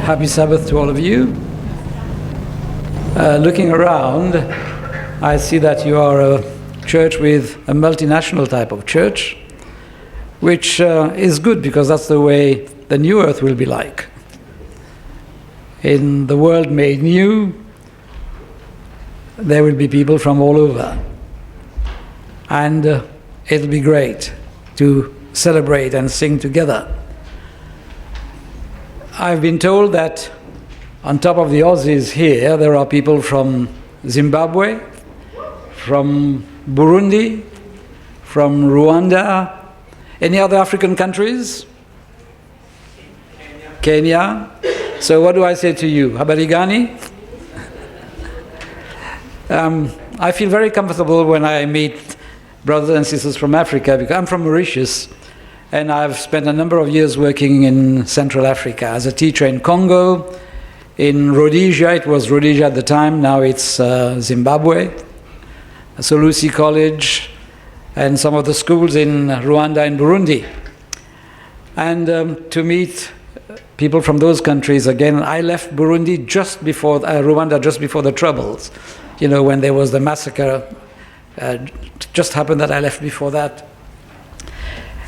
Happy Sabbath to all of you. Looking around, I see that you are a church with a multinational type of church, which is good because that's the way the new earth will be like. In the world made new, there will be people from all over. And it'll be great to celebrate and sing together. I've been told that on top of the Aussies here, there are people from Zimbabwe, from Burundi, from Rwanda, any other African countries? Kenya. So what do I say to you? Habari gani? I feel very comfortable when I meet brothers and sisters from Africa because I'm from Mauritius. And I've spent a number of years working in Central Africa as a teacher in Congo, in Rhodesia. It was Rhodesia at the time, now it's Zimbabwe, Solusi College, and some of the schools in Rwanda and Burundi. And to meet people from those countries, again, I left Burundi just before, Rwanda just before the Troubles. You know, when there was the massacre, just happened that I left before that.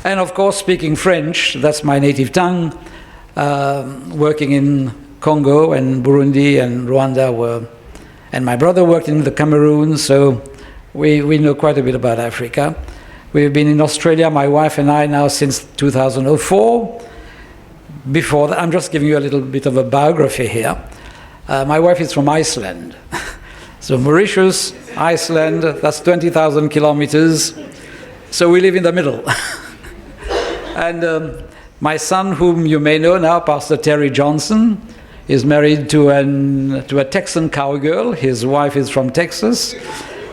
And of course, speaking French, that's my native tongue, working in Congo and Burundi and Rwanda, and my brother worked in the Cameroon, so we know quite a bit about Africa. We've been in Australia, my wife and I, now since 2004. Before that, I'm just giving you a little bit of a biography here. My wife is from Iceland. So Mauritius, Iceland, that's 20,000 kilometers. So we live in the middle. And my son, whom you may know now, Pastor Terry Johnson, is married to a Texan cowgirl. His wife is from Texas.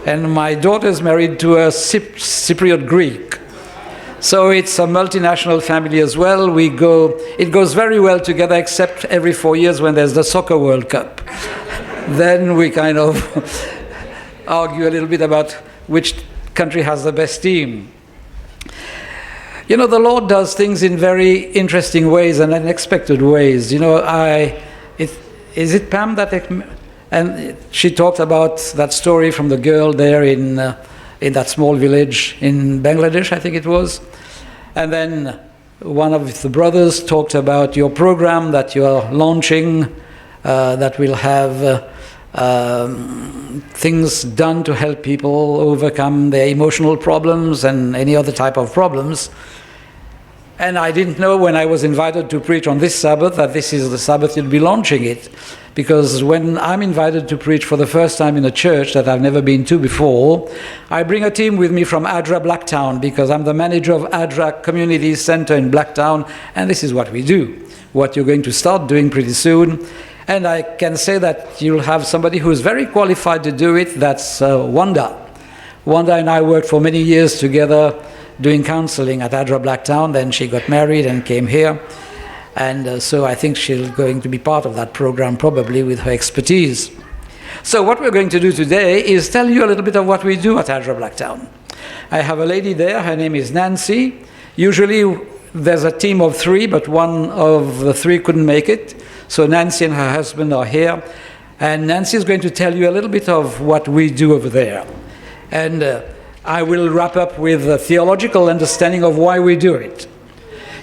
And my daughter is married to a Cypriot Greek. So it's a multinational family as well. It goes very well together, except every 4 years when there's the Soccer World Cup. Then we kind of argue a little bit about which country has the best team. You know, the Lord does things in very interesting ways and unexpected ways. You know, is it Pam and she talked about that story from the girl there in that small village in Bangladesh, I think it was. And then one of the brothers talked about your program that you are launching, that will have things done to help people overcome their emotional problems and any other type of problems. And I didn't know when I was invited to preach on this Sabbath that this is the Sabbath you'll be launching it. Because when I'm invited to preach for the first time in a church that I've never been to before, I bring a team with me from ADRA Blacktown because I'm the manager of ADRA Community Center in Blacktown, and this is what we do, what you're going to start doing pretty soon. And I can say that you'll have somebody who's very qualified to do it, that's Wanda. Wanda and I worked for many years together doing counseling at ADRA Blacktown, then she got married and came here. And so I think she's going to be part of that program probably with her expertise. So what we're going to do today is tell you a little bit of what we do at ADRA Blacktown. I have a lady there, her name is Nancy. Usually there's a team of 3, but one of the 3 couldn't make it. So Nancy and her husband are here. And Nancy is going to tell you a little bit of what we do over there. And I will wrap up with a theological understanding of why we do it.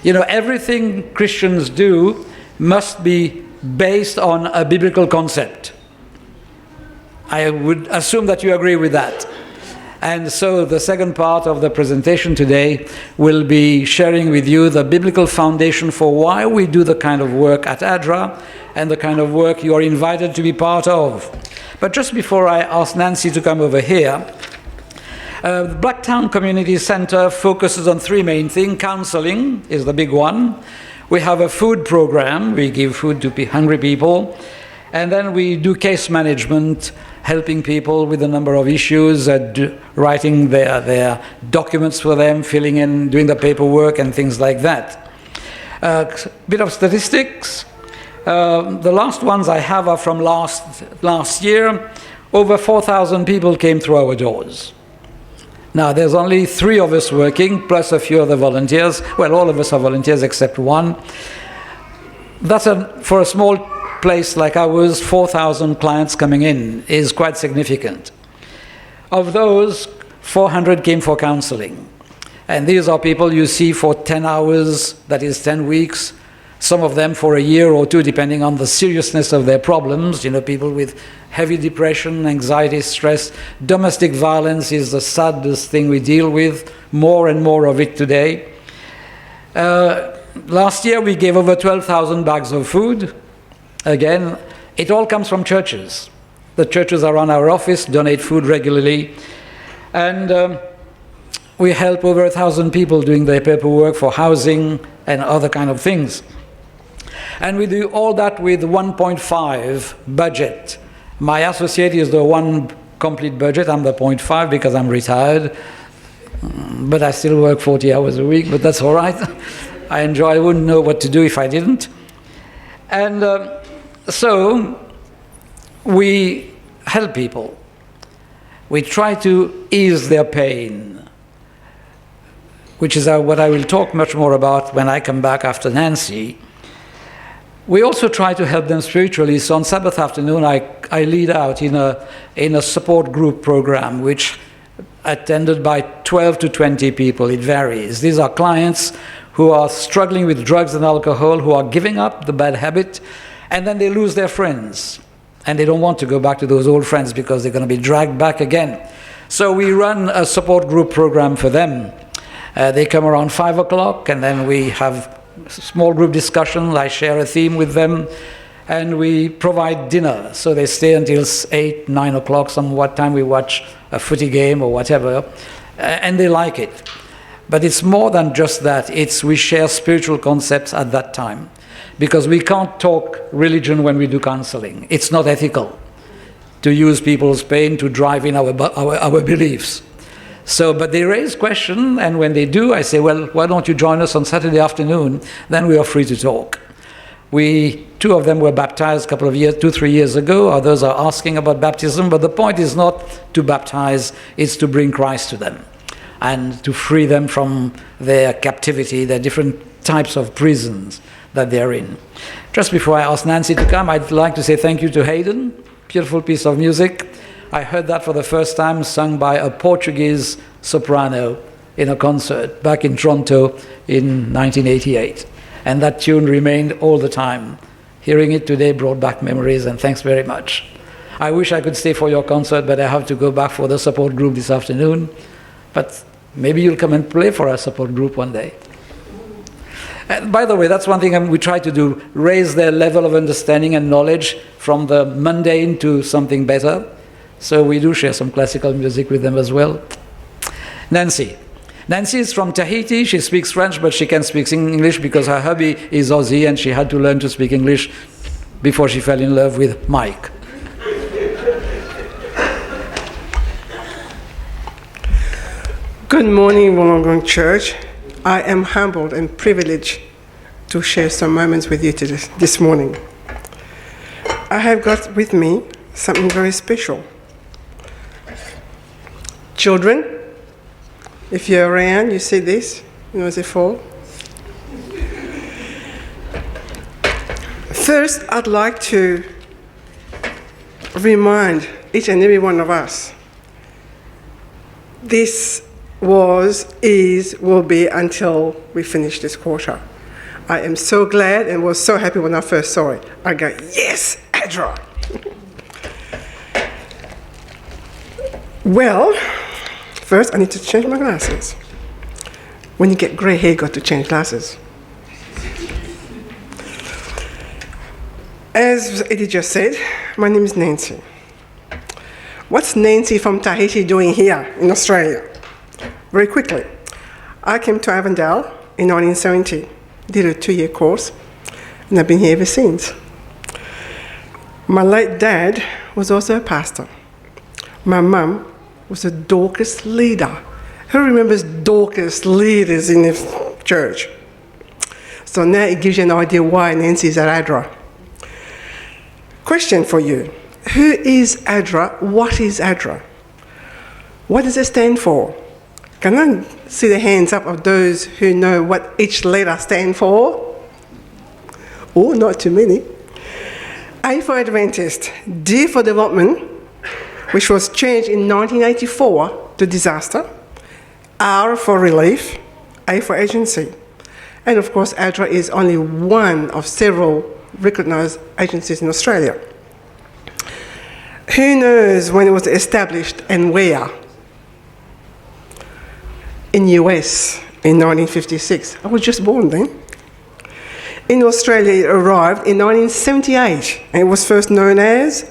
You know, everything Christians do must be based on a biblical concept. I would assume that you agree with that. And so the second part of the presentation today will be sharing with you the biblical foundation for why we do the kind of work at ADRA and the kind of work you are invited to be part of. But just before I ask Nancy to come over here, the Blacktown Community Center focuses on 3 main things. Counseling is the big one. We have a food program. We give food to hungry people. And then we do case management, helping people with a number of issues, writing their documents for them, filling in, doing the paperwork and things like that. A bit of statistics. The last ones I have are from last year. Over 4,000 people came through our doors. Now, there's only 3 of us working, plus a few other volunteers. Well, all of us are volunteers except one. for a small place like ours, 4,000 clients coming in is quite significant. Of those, 400 came for counseling. And these are people you see for 10 hours, that is 10 weeks, some of them for a year or two, depending on the seriousness of their problems. You know, people with heavy depression, anxiety, stress. Domestic violence is the saddest thing we deal with, more and more of it today. Last year we gave over 12,000 bags of food. Again, it all comes from churches. The churches around our office donate food regularly. And we help over 1,000 people doing their paperwork for housing and other kind of things. And we do all that with 1.5 budget. My associate is the one complete budget. I'm the 0.5 because I'm retired. But I still work 40 hours a week, but that's all right. I enjoy. I wouldn't know what to do if I didn't. And so we help people. We try to ease their pain, which is what I will talk much more about when I come back after Nancy. We also try to help them spiritually. So on Sabbath afternoon, I lead out in a support group program, which attended by 12 to 20 people. It varies. These are clients who are struggling with drugs and alcohol, who are giving up the bad habit, and then they lose their friends. And they don't want to go back to those old friends because they're going to be dragged back again. So we run a support group program for them. They come around 5 o'clock, and then we have small group discussions. I share a theme with them, and we provide dinner. So they stay until 8, 9 o'clock, some what time we watch a footy game or whatever, and they like it. But it's more than just that. We share spiritual concepts at that time, because we can't talk religion when we do counseling. It's not ethical to use people's pain to drive in our beliefs. So, but they raise questions, and when they do, I say, well, why don't you join us on Saturday afternoon? Then we are free to talk. Two of them were baptized a couple of years, 2-3 years ago. Others are asking about baptism, but the point is not to baptize, it's to bring Christ to them and to free them from their captivity, their different types of prisons that they're in. Just before I ask Nancy to come, I'd like to say thank you to Hayden. Beautiful piece of music. I heard that for the first time sung by a Portuguese soprano in a concert back in Toronto in 1988. And that tune remained all the time. Hearing it today brought back memories, and thanks very much. I wish I could stay for your concert, but I have to go back for the support group this afternoon. But maybe you'll come and play for our support group one day. And by the way, that's one thing we try to do, raise their level of understanding and knowledge from the mundane to something better. So we do share some classical music with them as well. Nancy. Nancy is from Tahiti. She speaks French, but she can speak English because her hubby is Aussie, and she had to learn to speak English before she fell in love with Mike. Good morning, Wollongong Church. I am humbled and privileged to share some moments with you this morning. I have got with me something very special. Children, if you're around, you see this, you know, as they fall. First, I'd like to remind each and every one of us, this was, is, will be until we finish this quarter. I am so glad and was so happy when I first saw it. I go, yes, ADRA. Well, first I need to change my glasses. When you get grey hair, you got to change glasses. As Eddie just said, my name is Nancy. What's Nancy from Tahiti doing here in Australia? Very quickly, I came to Avondale in 1970, did a 2-year course, and I've been here ever since. My late dad was also a pastor. My mum was a Dorcas leader. Who remembers Dorcas leaders in the church? So now it gives you an idea why Nancy is at ADRA. Question for you. Who is ADRA? What is ADRA? What does it stand for? Can I see the hands up of those who know what each letter stands for? Oh, not too many. A for Adventist, D for Development, which was changed in 1984 to Disaster, R for Relief, A for Agency. And of course, ADRA is only one of several recognized agencies in Australia. Who knows when it was established and where? In US in 1956. I was just born then. In Australia, it arrived in 1978, and it was first known as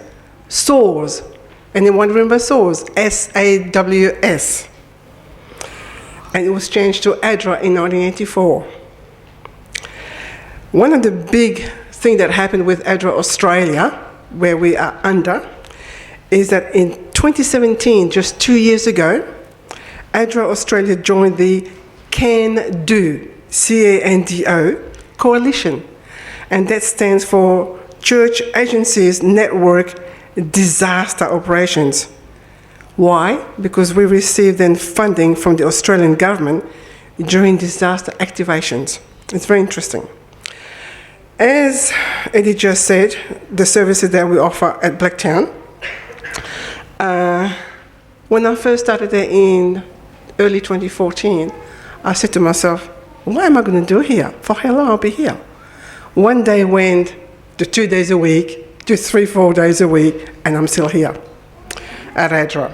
SAWS. Anyone remember SAWS? S-A-W-S. And it was changed to ADRA in 1984. One of the big things that happened with ADRA Australia, where we are under, is that in 2017, just 2 years ago, ADRA Australia joined the CANDO, C-A-N-D-O, coalition, and that stands for Church Agencies Network Disaster Operations. Why? Because we received then funding from the Australian government during disaster activations. It's very interesting. As Eddie just said, the services that we offer at Blacktown, when I first started there in early 2014, I said to myself, what am I going to do here? For how long I'll be here? One day went to 2 days a week, to 3-4 days a week, and I'm still here at ADRA.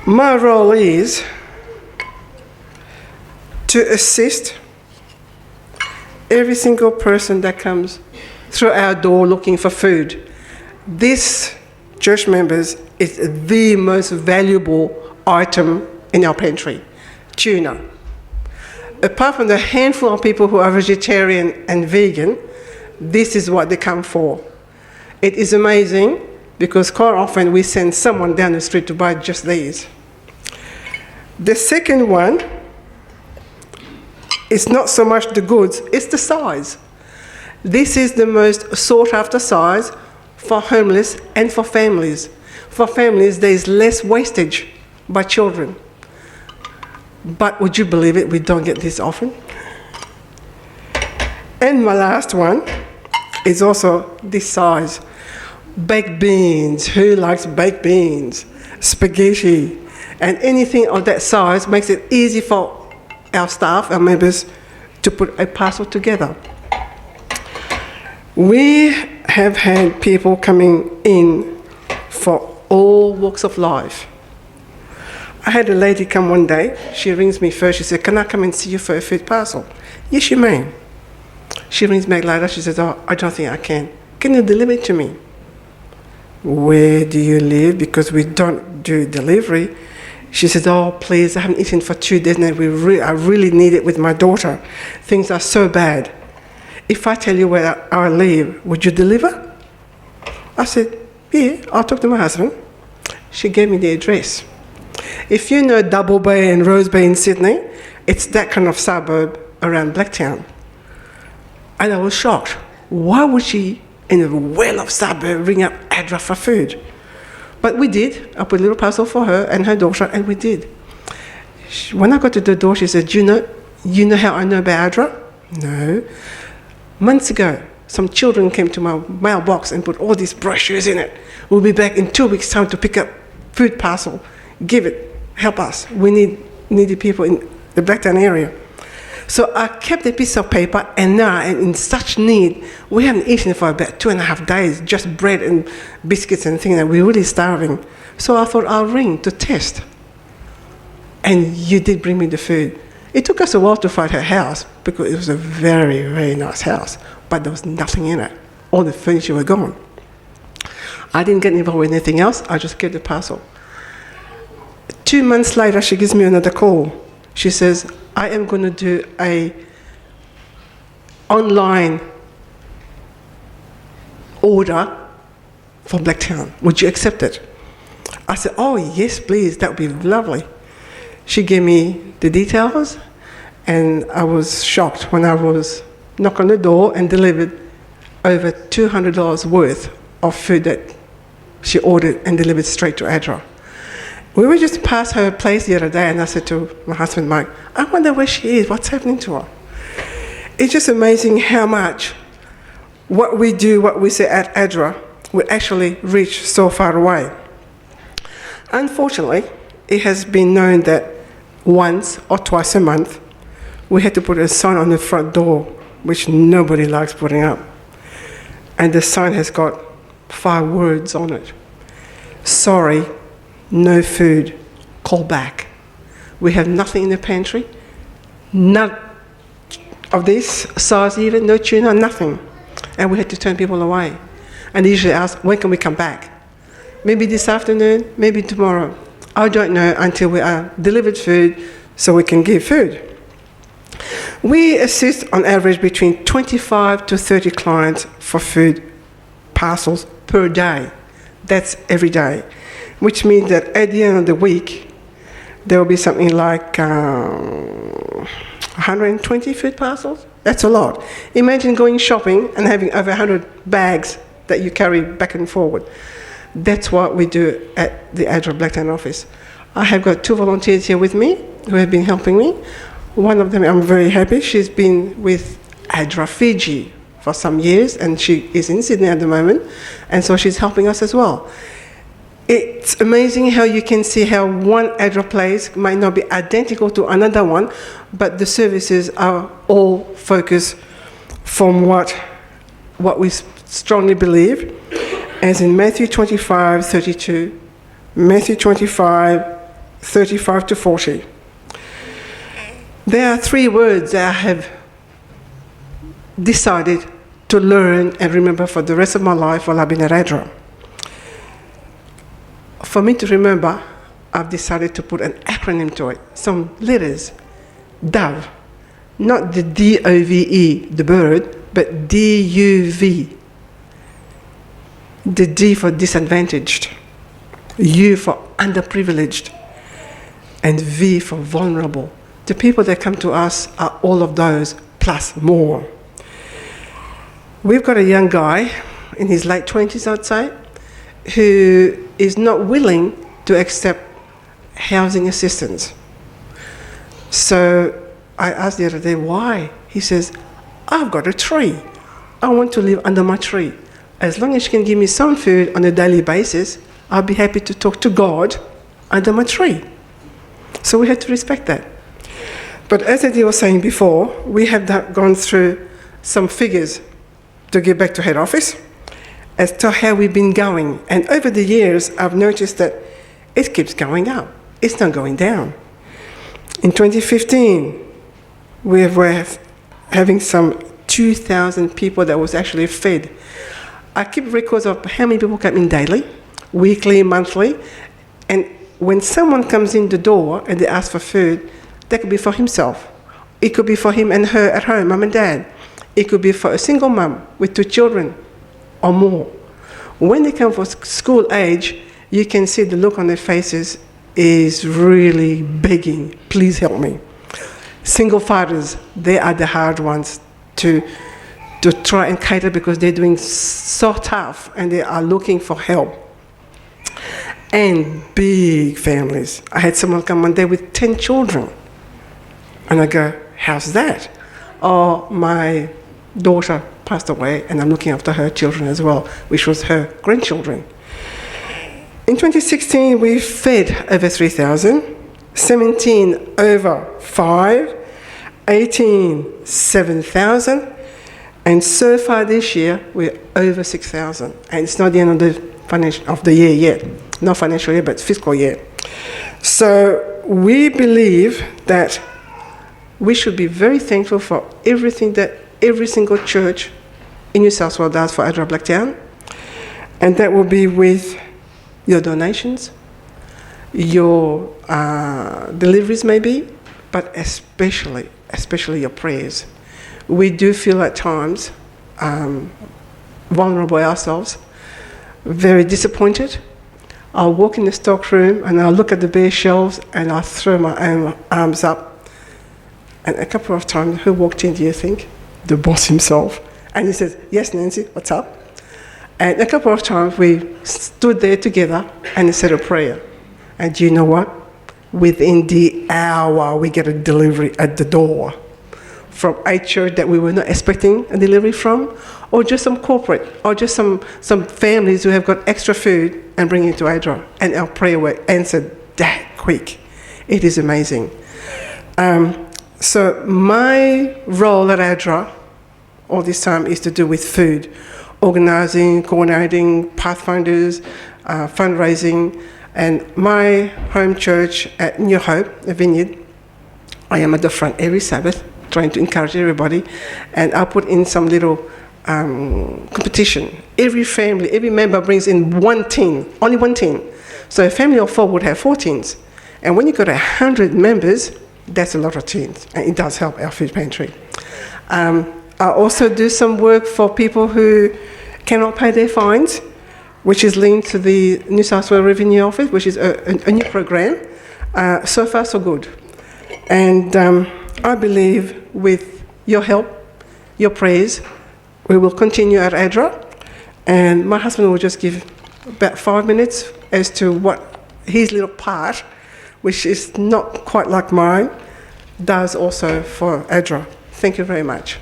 My role is to assist every single person that comes through our door looking for food. This, church members, is the most valuable item in our pantry, tuna. Apart from the handful of people who are vegetarian and vegan, this is what they come for. It is amazing because quite often we send someone down the street to buy just these. The second one is not so much the goods, it's the size. This is the most sought after size for homeless and for families. For families, there is less wastage by children. But would you believe it, we don't get this often. And my last one is also this size. Baked beans, who likes baked beans? Spaghetti, and anything of that size makes it easy for our staff, our members, to put a parcel together. We have had people coming in for all walks of life. I had a lady come one day, she rings me first, she said, can I come and see you for a food parcel? Yes, you may. She rings me later, she says, oh, I don't think I can. Can you deliver it to me? Where do you live? Because we don't do delivery. She says, oh, please, I haven't eaten for 2 days and I really need it with my daughter. Things are so bad. If I tell you where I live, would you deliver? I said, yeah, I'll talk to my husband. She gave me the address. If you know Double Bay and Rose Bay in Sydney, it's that kind of suburb around Blacktown. And I was shocked. Why would she, in a well-off suburb, ring up ADRA for food? But we did. I put a little parcel for her and her daughter, and we did. When I got to the door, she said, you know how I know about ADRA? No. Months ago, some children came to my mailbox and put all these brochures in it. We'll be back in 2 weeks' time to pick up food parcel. Give it. Help us. We need needy people in the Blacktown area. So I kept a piece of paper, and now I'm in such need. We haven't eaten for about 2.5 days, just bread and biscuits and things, and we're really starving. So I thought I'll ring to test. And you did bring me the food. It took us a while to find her house, because it was a very, very nice house, but there was nothing in it. All the furniture were gone. I didn't get involved with anything else, I just gave the parcel. 2 months later, she gives me another call. She says, I am going to do an online order for Blacktown. Would you accept it? I said, oh, yes, please. That would be lovely. She gave me the details, and I was shocked when I was knocked on the door and delivered over $200 worth of food that she ordered and delivered straight to ADRA. We were just past her place the other day, and I said to my husband, Mike, I wonder where she is, what's happening to her? it's just amazing how much what we do, what we say at ADRA, will actually reach so far away. Unfortunately, it has been known that once or twice a month, we had to put a sign on the front door, which nobody likes putting up. And the sign has got 5 words on it. Sorry, no food, call back. We have nothing in the pantry, none of this size even, no tuna, nothing. And we had to turn people away. And they usually ask, when can we come back? Maybe this afternoon, maybe tomorrow. I don't know until we are delivered food so we can give food. We assist on average between 25 to 30 clients for food parcels per day. That's every day, which means that at the end of the week, there will be something like 120 food parcels. That's a lot. Imagine going shopping and having over 100 bags that you carry back and forward. That's what we do at the ADRA Blacktown office. I have got 2 volunteers here with me who have been helping me. One of them, I'm very happy, she's been with ADRA Fiji for some years, and she is in Sydney at the moment, and so she's helping us as well. It's amazing how you can see how one ADRA place might not be identical to another one, but the services are all focused from what we strongly believe, as in Matthew 25:32, Matthew 25:35 to 40. There are 3 words that I have decided to learn and remember for the rest of my life while I've been at ADRA. For me to remember, I've decided to put an acronym to it, some letters. DOVE, not the D-O-V-E, the bird, but D-U-V. The D for disadvantaged, U for underprivileged, and V for vulnerable. The people that come to us are all of those, plus more. We've got a young guy in his late 20s, I'd say, who is not willing to accept housing assistance. So I asked the other day, why? He says, I've got a tree. I want to live under my tree. As long as you can give me some food on a daily basis, I'll be happy to talk to God under my tree. So we had to respect that. But as Eddie was saying before, we have gone through some figures to get back to head office as to how we've been going. And over the years, I've noticed that it keeps going up. It's not going down. In 2015, we were having some 2,000 people that was actually fed. I keep records of how many people come in daily, weekly, monthly, and when someone comes in the door and they ask for food, that could be for himself. It could be for him and her at home, mum and dad. It could be for a single mum with 2 children or more. When they come for school age, you can see the look on their faces is really begging, please help me. Single fathers, they are the hard ones to try and cater because they're doing so tough and they are looking for help. And big families. I had someone come one day with 10 children. And I go, how's that? Oh, my daughter passed away and I'm looking after her children as well, which was her grandchildren. In 2016, we fed over 3,000, 17 over 5, 18, 7,000, and so far this year, we're over 6,000. And it's not the end of the year yet. Not financial year, but fiscal year. So we believe that we should be very thankful for everything that every single church in New South Wales does for ADRA Blacktown. And that will be with your donations, your deliveries maybe, but especially your prayers. We do feel at times vulnerable ourselves, very disappointed. I'll walk in the stock room and I'll look at the bare shelves and I'll throw my arms up. And a couple of times, who walked in, do you think? The boss himself. And he says, yes, Nancy, what's up? And a couple of times we stood there together and said a prayer. And do you know what? Within the hour, we get a delivery at the door from a church that we were not expecting a delivery from, or just some corporate, or just some families who have got extra food and bring it to ADRA, and our prayer were answered that quick. It is amazing. So my role at ADRA all this time is to do with food, organising, coordinating, pathfinders, fundraising, and my home church at New Hope, the Vineyard, I am at the front every Sabbath, trying to encourage everybody, and I put in some little competition. Every family, every member brings in one tin, only one tin. So a family of 4 would have 4 tins. And when you got 100 members, that's a lot of tins, and it does help our food pantry. I also do some work for people who cannot pay their fines, which is linked to the New South Wales Revenue Office, which is a new program. So far, so good. And I believe with your help, your prayers, we will continue at ADRA. And my husband will just give about 5 minutes as to what his little part, which is not quite like mine, does also for ADRA. Thank you very much.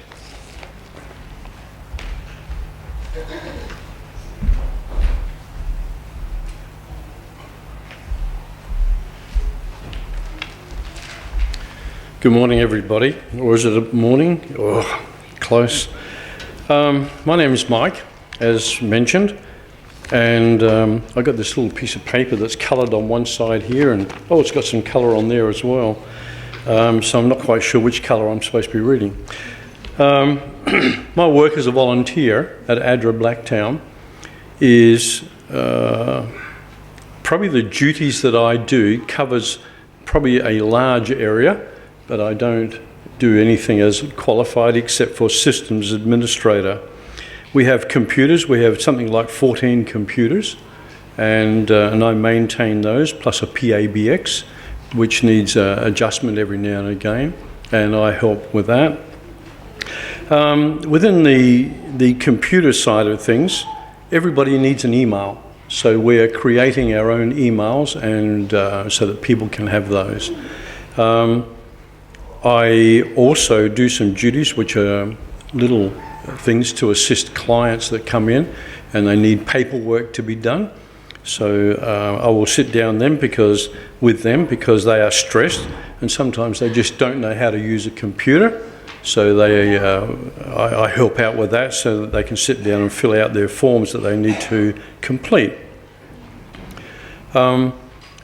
Good morning, everybody. Or is it a morning? Oh, close. My name is Mike, as mentioned, and I got this little piece of paper that's coloured on one side here, and it's got some colour on there as well. So I'm not quite sure which colour I'm supposed to be reading. My work as a volunteer at ADRA Blacktown is probably the duties that I do covers probably a large area, but I don't do anything as qualified except for systems administrator. We have computers. We have something like 14 computers, and I maintain those, plus a PABX, which needs adjustment every now and again, and I help with that. Within the computer side of things, everybody needs an email. So we're creating our own emails, and so that people can have those. I also do some duties which are little things to assist clients that come in and they need paperwork to be done. So I will sit down with them because they are stressed and sometimes they just don't know how to use a computer. So I help out with that so that they can sit down and fill out their forms that they need to complete.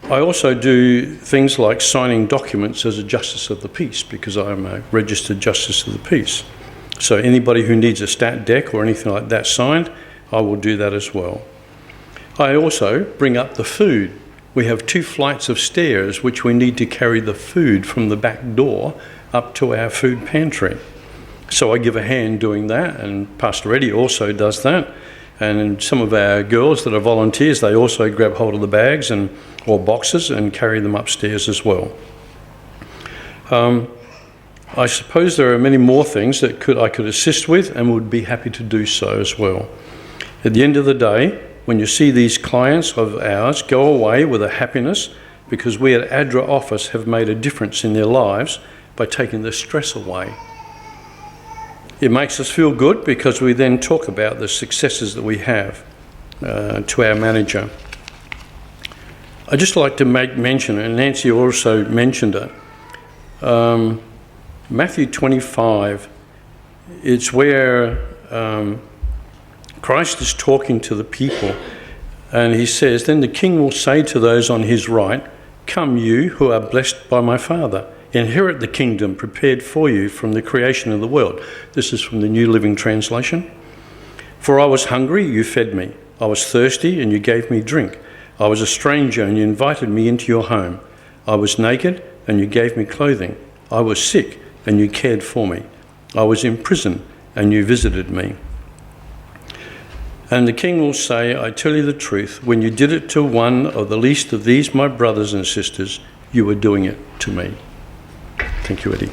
I also do things like signing documents as a Justice of the Peace because I am a registered Justice of the Peace. So anybody who needs a stat dec or anything like that signed, I will do that as well. I also bring up the food. We have 2 flights of stairs which we need to carry the food from the back door up to our food pantry. So I give a hand doing that, and Pastor Eddie also does that. And some of our girls that are volunteers, they also grab hold of the bags or boxes and carry them upstairs as well. I suppose there are many more things that I could assist with and would be happy to do so as well. At the end of the day, when you see these clients of ours go away with a happiness because we at ADRA office have made a difference in their lives by taking the stress away. It makes us feel good because we then talk about the successes that we have to our manager. I'd just like to make mention, and Nancy also mentioned it, Matthew 25, it's where Christ is talking to the people and he says, "Then the king will say to those on his right, 'Come you who are blessed by my Father, inherit the kingdom prepared for you from the creation of the world.'" This is from the New Living Translation. "For I was hungry, you fed me. I was thirsty, and you gave me drink. I was a stranger, and you invited me into your home. I was naked, and you gave me clothing. I was sick, and you cared for me. I was in prison, and you visited me." And the king will say, "I tell you the truth, when you did it to one of the least of these, my brothers and sisters, you were doing it to me." Thank you, Eddie.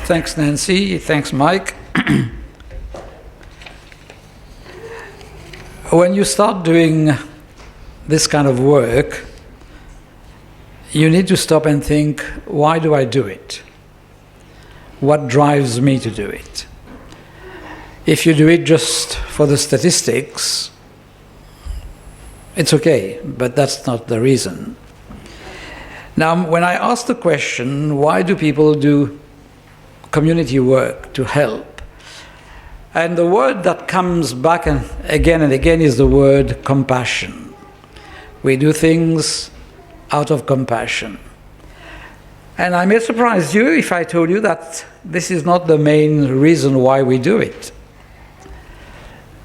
Thanks, Nancy. Thanks, Mike. When you start doing this kind of work, you need to stop and think, why do I do it? What drives me to do it? If you do it just for the statistics, it's okay, but that's not the reason. Now, when I ask the question, why do people do community work to help? And the word that comes back and again is the word compassion. We do things out of compassion. And I may surprise you if I told you that this is not the main reason why we do it.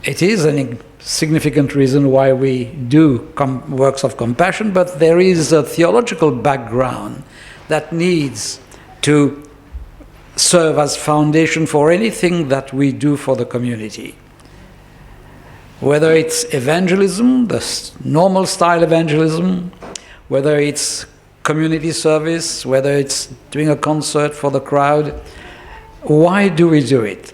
It is a significant reason why we do works of compassion, but there is a theological background that needs to serve as foundation for anything that we do for the community. Whether it's evangelism, the normal style evangelism, whether it's community service, whether it's doing a concert for the crowd, why do we do it?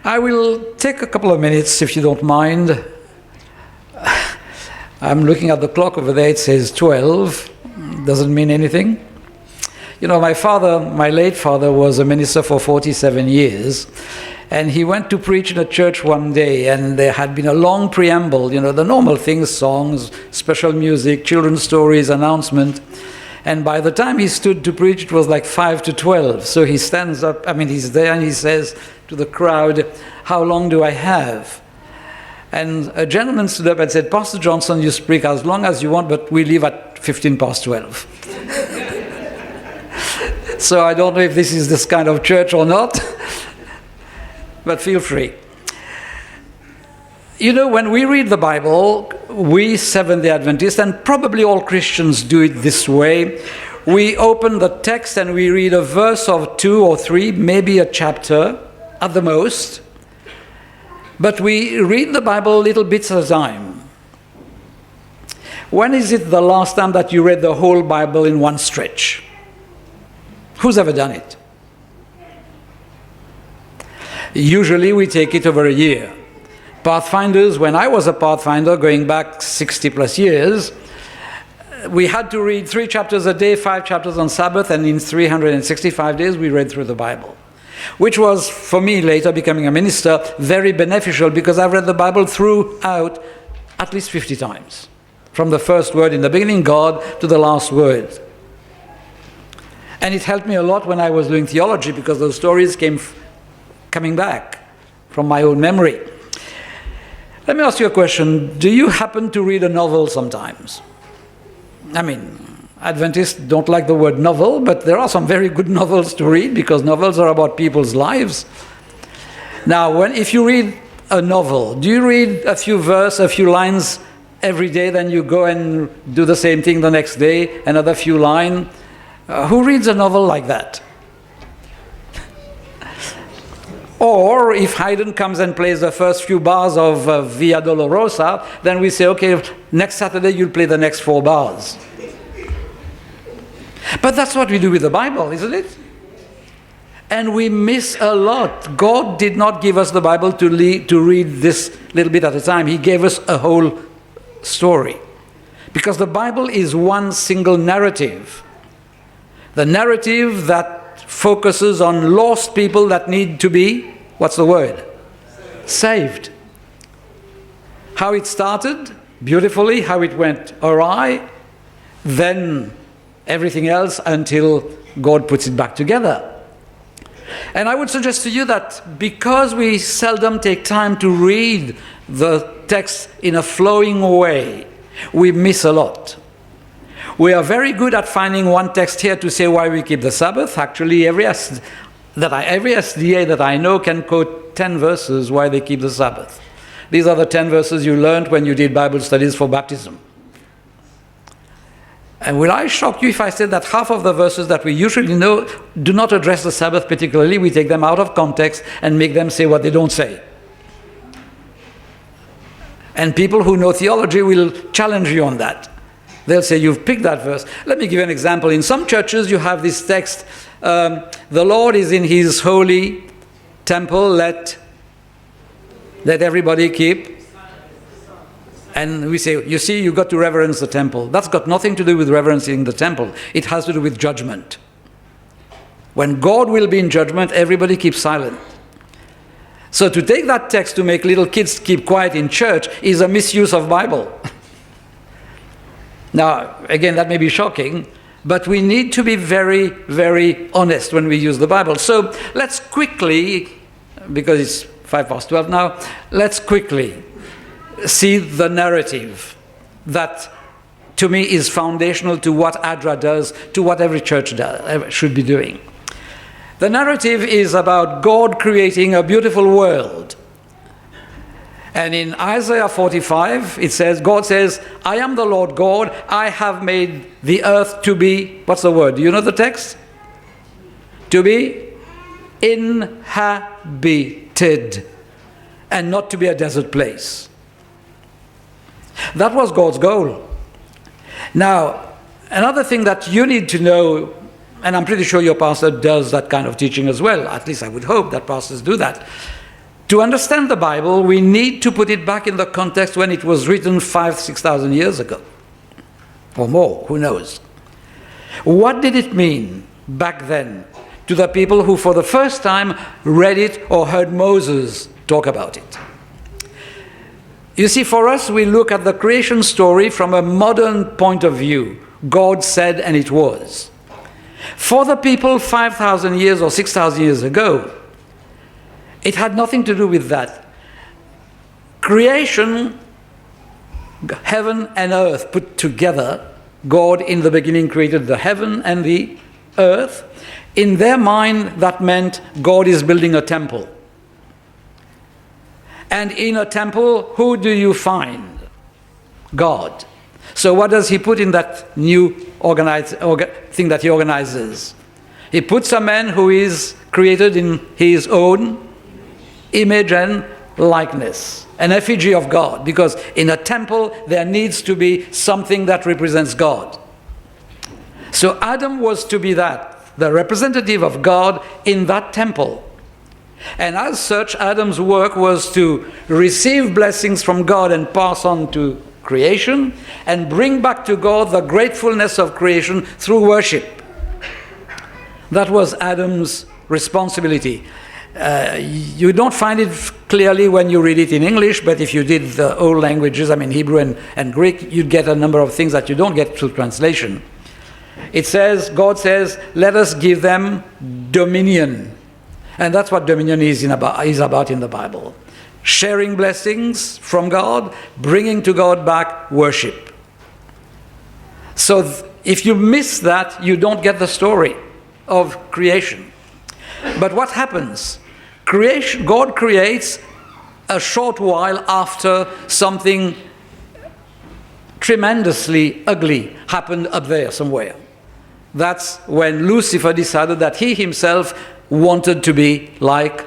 I will take a couple of minutes, if you don't mind. I'm looking at the clock over there, it says 12. Doesn't mean anything. You know, my late father was a minister for 47 years, and he went to preach in a church one day, and there had been a long preamble, you know, the normal things, songs, special music, children's stories, announcement. And by the time he stood to preach, it was like 5 to 12. So he stands up, he's there, and he says to the crowd, "How long do I have?" And a gentleman stood up and said, "Pastor Johnson, you speak as long as you want, but we leave at 15 past 12. So I don't know if this is this kind of church or not, but feel free. You know, when we read the Bible, we Seventh-day Adventists, and probably all Christians do it this way, we open the text and we read a verse or 2 or 3, maybe a chapter at the most, but we read the Bible little bits at a time. When is it the last time that you read the whole Bible in one stretch? Who's ever done it? Usually we take it over a year. Pathfinders, when I was a Pathfinder going back 60 plus years, we had to read 3 chapters a day, 5 chapters on Sabbath, and in 365 days we read through the Bible. Which was, for me later becoming a minister, very beneficial because I've read the Bible throughout at least 50 times. From the first word in the beginning, God, to the last word. And it helped me a lot when I was doing theology because those stories came coming back from my own memory. Let me ask you a question. Do you happen to read a novel sometimes? Adventists don't like the word novel, but there are some very good novels to read because novels are about people's lives. Now, if you read a novel, do you read a few verses, a few lines every day, then you go and do the same thing the next day, another few lines? Who reads a novel like that? Or if Haydn comes and plays the first few bars of Via Dolorosa, then we say, okay, next Saturday you'll play the next 4 bars. But that's what we do with the Bible, isn't it? And we miss a lot. God did not give us the Bible to read this little bit at a time. He gave us a whole story. Because the Bible is one single narrative. The narrative that focuses on lost people that need to be, what's the word? Saved. How it started, beautifully, how it went awry, then everything else until God puts it back together. And I would suggest to you that because we seldom take time to read the text in a flowing way, we miss a lot. We are very good at finding one text here to say why we keep the Sabbath. Actually, every SDA that I know can quote 10 verses why they keep the Sabbath. These are the 10 verses you learned when you did Bible studies for baptism. And will I shock you if I said that half of the verses that we usually know do not address the Sabbath particularly? We take them out of context and make them say what they don't say. And people who know theology will challenge you on that. They'll say, you've picked that verse. Let me give you an example. In some churches, you have this text, the Lord is in his holy temple, let everybody keep And we say, you see, you've got to reverence the temple. That's got nothing to do with reverencing the temple. It has to do with judgment. When God will be in judgment, everybody keeps silent. So to take that text to make little kids keep quiet in church is a misuse of Bible. Now, again, that may be shocking, but we need to be very, very honest when we use the Bible. So let's quickly, because it's 12:05 now, let's quickly see the narrative that, to me, is foundational to what ADRA does, to what every church should be doing. The narrative is about God creating a beautiful world. And in Isaiah 45, it says, God says, I am the Lord God, I have made the earth to be, what's the word? Do you know the text? To be inhabited, and not to be a desert place. That was God's goal. Now, another thing that you need to know, and I'm pretty sure your pastor does that kind of teaching as well, at least I would hope that pastors do that. To understand the Bible, we need to put it back in the context when it was written 5,000-6,000 years ago. Or more, who knows? What did it mean back then to the people who for the first time read it or heard Moses talk about it? You see, for us, we look at the creation story from a modern point of view. God said, and it was. For the people 5,000 years or 6,000 years ago, it had nothing to do with that. Creation, heaven and earth put together, God in the beginning created the heaven and the earth. In their mind, that meant God is building a temple. And in a temple, who do you find? God. So what does he put in that new thing that he organizes? He puts a man who is created in his own image and likeness, an effigy of God, because in a temple there needs to be something that represents God. So Adam was to be that, the representative of God in that temple. And as such, Adam's work was to receive blessings from God and pass on to creation, and bring back to God the gratefulness of creation through worship. That was Adam's responsibility. You don't find it clearly when you read it in English, but if you did the old languages, I mean Hebrew and Greek, you'd get a number of things that you don't get through translation. It says, God says, let us give them dominion. And that's what dominion is about in the Bible. Sharing blessings from God, bringing to God back worship. So if you miss that, you don't get the story of creation. But what happens? God creates a short while after something tremendously ugly happened up there somewhere. That's when Lucifer decided that he himself wanted to be like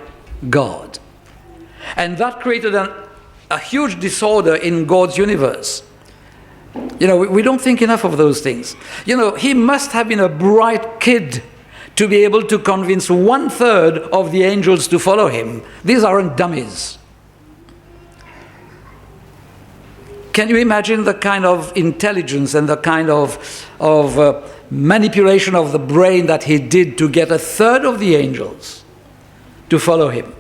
God. And that created a huge disorder in God's universe. You know, we don't think enough of those things. You know, he must have been a bright kid to be able to convince 1/3 of the angels to follow him. These aren't dummies. Can you imagine the kind of intelligence and the kind of manipulation of the brain that he did to get 1/3 of the angels to follow him?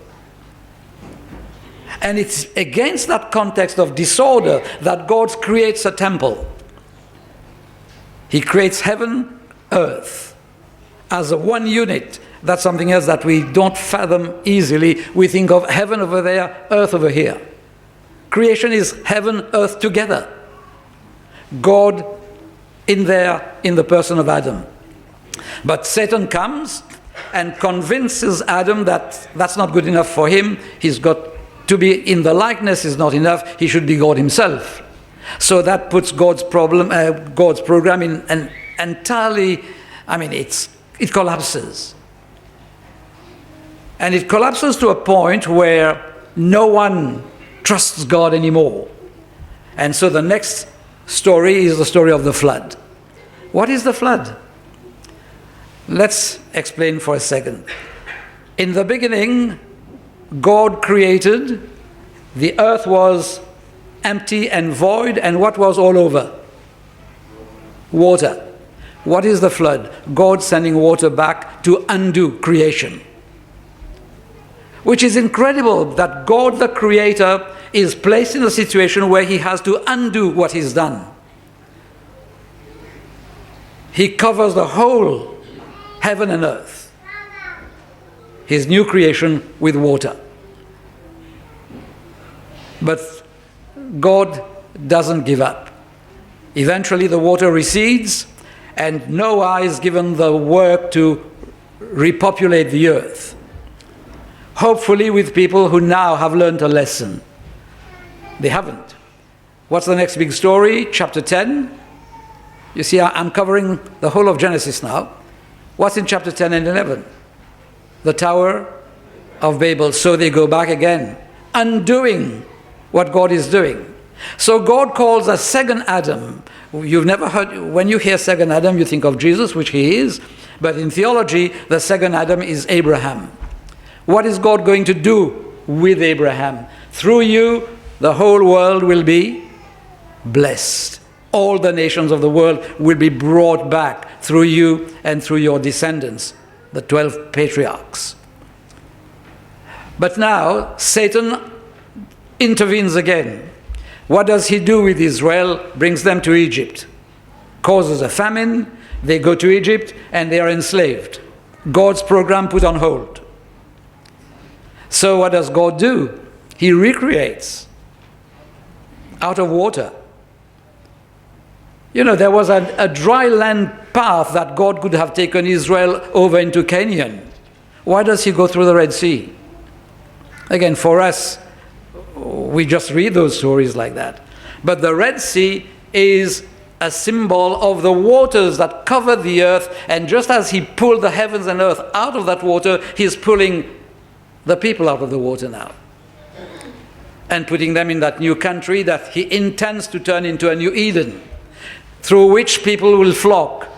And it's against that context of disorder that God creates a temple. He creates heaven, earth, as a one unit. That's something else that we don't fathom easily. We think of heaven over there, earth over here. Creation is heaven, earth together. God in there, in the person of Adam. But Satan comes and convinces Adam that that's not good enough for him. He's got to be in the likeness is not enough. He should be God himself. So that puts God's program in an entirely, it collapses. And it collapses to a point where no one trusts God anymore. And so the next story is the story of the flood. What is the flood? Let's explain for a second. In the beginning, God created, the earth was empty and void, and what was all over? Water. What is the flood? God sending water back to undo creation. Which is incredible that God the Creator is placed in a situation where he has to undo what he's done. He covers the whole heaven and earth, his new creation, with water. But God doesn't give up. Eventually the water recedes, and Noah is given the work to repopulate the earth. Hopefully with people who now have learned a lesson. They haven't. What's the next big story? Chapter 10. You see, I'm covering the whole of Genesis now. What's in chapter 10 and 11? The Tower of Babel. So they go back again, undoing what God is doing. So God calls a second Adam. You've never heard, when you hear second Adam, you think of Jesus, which he is. But in theology, the second Adam is Abraham. What is God going to do with Abraham? Through you, the whole world will be blessed. All the nations of the world will be brought back through you and through your descendants, the 12 patriarchs. But now, Satan intervenes again. What does he do with Israel? Brings them to Egypt. Causes a famine, they go to Egypt, and they are enslaved. God's program put on hold. So what does God do? He recreates out of water. You know, there was a dry land path that God could have taken Israel over into Canaan. Why does he go through the Red Sea? Again, for us, we just read those stories like that. But the Red Sea is a symbol of the waters that cover the earth, and just as he pulled the heavens and earth out of that water, he's pulling the people out of the water now and putting them in that new country that he intends to turn into a new Eden, through which people will flock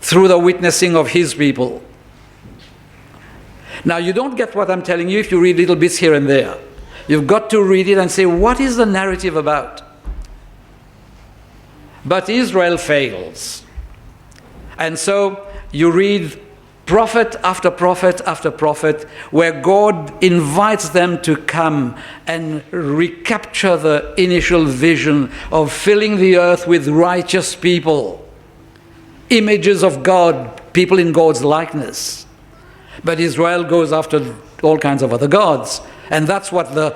through the witnessing of his people. Now, you don't get what I'm telling you if you read little bits here and there. You've got to read it and say, what is the narrative about? But Israel fails. And so you read prophet after prophet after prophet, where God invites them to come and recapture the initial vision of filling the earth with righteous people, images of God, people in God's likeness. But Israel goes after all kinds of other gods. And that's what the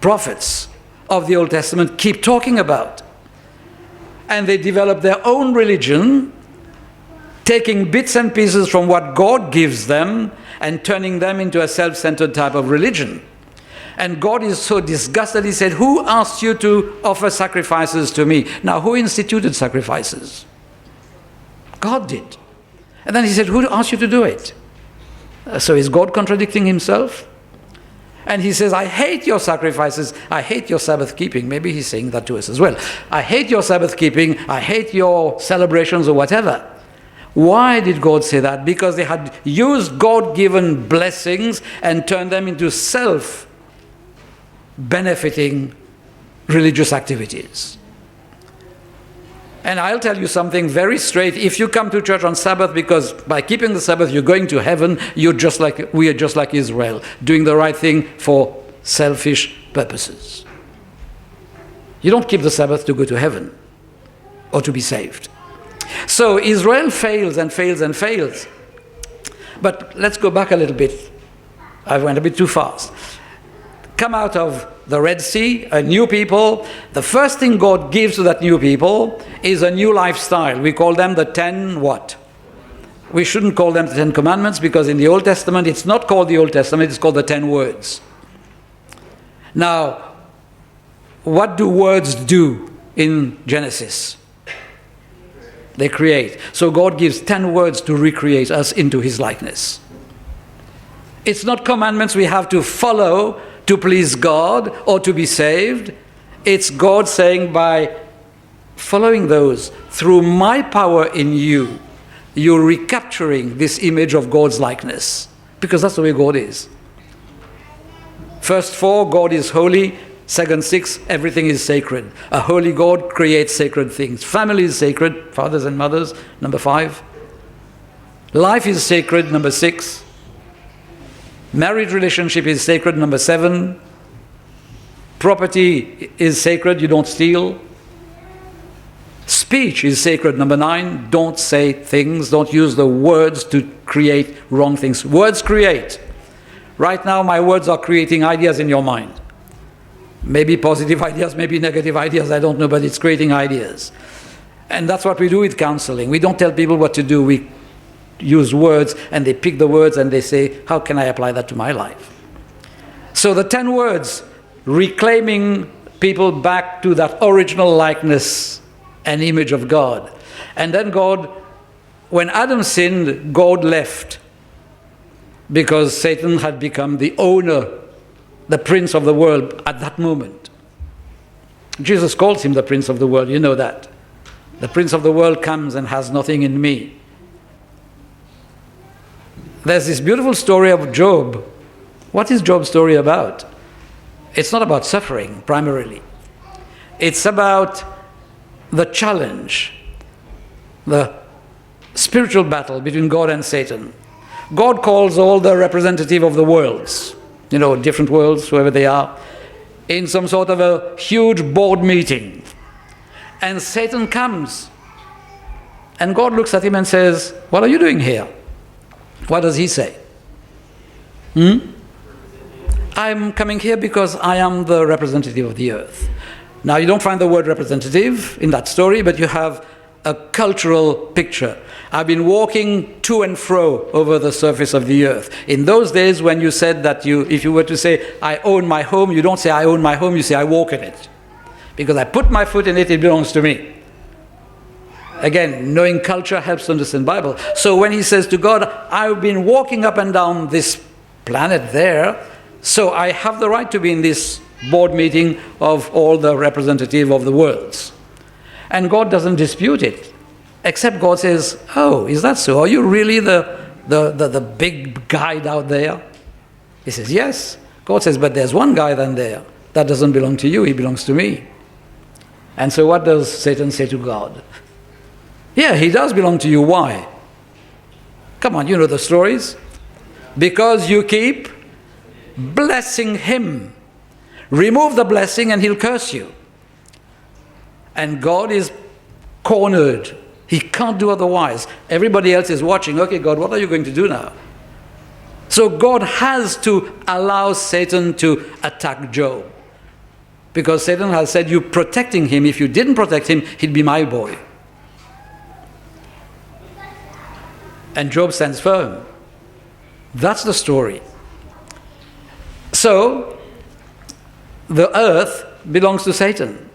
prophets of the Old Testament keep talking about. And they develop their own religion, taking bits and pieces from what God gives them and turning them into a self-centered type of religion. And God is so disgusted, he said, who asked you to offer sacrifices to me? Now, who instituted sacrifices? God did. And then he said, who asked you to do it? So is God contradicting himself? And he says, I hate your sacrifices, I hate your Sabbath keeping. Maybe he's saying that to us as well. I hate your Sabbath keeping, I hate your celebrations or whatever. Why did God say that? Because they had used God-given blessings and turned them into self-benefiting religious activities. And I'll tell you something very straight. If you come to church on Sabbath because by keeping the Sabbath you're going to heaven, we are just like Israel, doing the right thing for selfish purposes. You don't keep the Sabbath to go to heaven or to be saved. So Israel fails and fails and fails. But let's go back a little bit. I went a bit too fast. Come out of the Red Sea, a new people. The first thing God gives to that new people is a new lifestyle. We call them the 10 what? We shouldn't call them the 10 Commandments, because in the Old Testament, it's not called the Old Testament, it's called the 10 words. Now, what do words do in Genesis? They create. So God gives 10 words to recreate us into his likeness. It's not commandments we have to follow to please God or to be saved. It's God saying, by following those, through my power in you, you're recapturing this image of God's likeness. Because that's the way God is. First 4, God is holy. Second 6, everything is sacred. A holy God creates sacred things. Family is sacred, fathers and mothers, number 5. Life is sacred, number 6. Marriage relationship is sacred, number 7. Property is sacred, you don't steal. Speech is sacred, number 9. Don't say things, don't use the words to create wrong things. Words create. Right now, my words are creating ideas in your mind. Maybe positive ideas, maybe negative ideas, I don't know, but it's creating ideas. And that's what we do with counseling. We don't tell people what to do. We use words, and they pick the words and they say, how can I apply that to my life? So the 10 words, reclaiming people back to that original likeness and image of God. And then God, when Adam sinned, God left because Satan had become the owner, the prince of the world at that moment. Jesus calls him the prince of the world, you know that. The prince of the world comes and has nothing in me. There's this beautiful story of Job. What is Job's story about? It's not about suffering, primarily. It's about the challenge, the spiritual battle between God and Satan. God calls all the representative of the worlds, different worlds, whoever they are, in some sort of a huge board meeting. And Satan comes. And God looks at him and says, what are you doing here? What does he say? I'm coming here because I am the representative of the earth. Now, you don't find the word representative in that story, but you have a cultural picture. I've been walking to and fro over the surface of the earth. In those days, when you said that if you were to say, I own my home, you don't say, I own my home, you say, I walk in it. Because I put my foot in it, it belongs to me. Again, knowing culture helps to understand Bible. So when he says to God, I've been walking up and down this planet there, so I have the right to be in this board meeting of all the representative of the worlds. And God doesn't dispute it, except God says, oh, is that so? Are you really the big guy out there? He says, yes. God says, but there's one guy down there. That doesn't belong to you, he belongs to me. And so what does Satan say to God? Yeah, he does belong to you. Why? Come on, you know the stories. Because you keep blessing him. Remove the blessing and he'll curse you. And God is cornered. He can't do otherwise. Everybody else is watching. Okay, God, what are you going to do now? So God has to allow Satan to attack Job. Because Satan has said, you're protecting him. If you didn't protect him, he'd be my boy. And Job stands firm. That's the story. So, the earth belongs to Satan.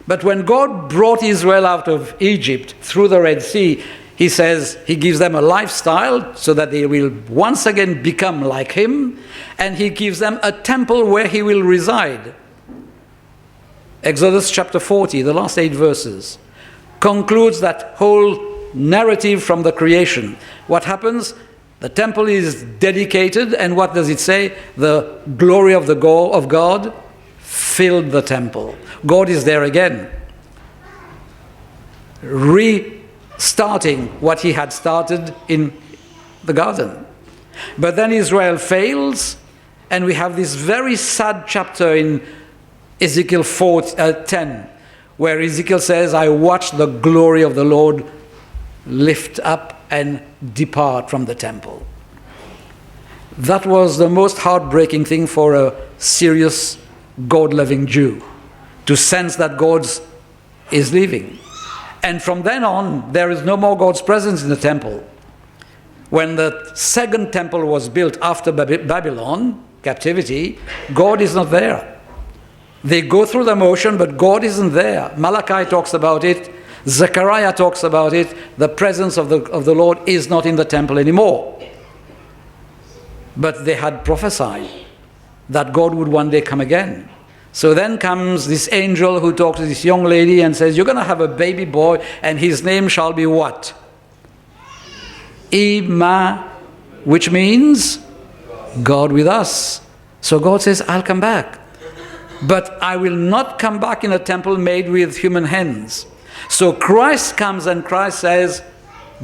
But when God brought Israel out of Egypt through the Red Sea, he says he gives them a lifestyle so that they will once again become like him, and he gives them a temple where he will reside. Exodus chapter 40, the last 8 verses, concludes that whole narrative from the creation. What happens? The temple is dedicated, and what does it say? The glory of God filled the temple. God is there again, restarting what he had started in the garden. But then Israel fails, and we have this very sad chapter in Ezekiel 10, where Ezekiel says, I watched the glory of the Lord lift up and depart from the temple. That was the most heartbreaking thing for a serious, God-loving Jew, to sense that God is leaving. And from then on, there is no more God's presence in the temple. When the second temple was built after Babylon captivity, God is not there. They go through the motion, but God isn't there. Malachi talks about it. Zechariah talks about it. The presence of the Lord is not in the temple anymore. But they had prophesied that God would one day come again. So then comes this angel who talks to this young lady and says, you're going to have a baby boy, and his name shall be what? Ima, which means God with us. So God says, I'll come back. But I will not come back in a temple made with human hands. So Christ comes and Christ says,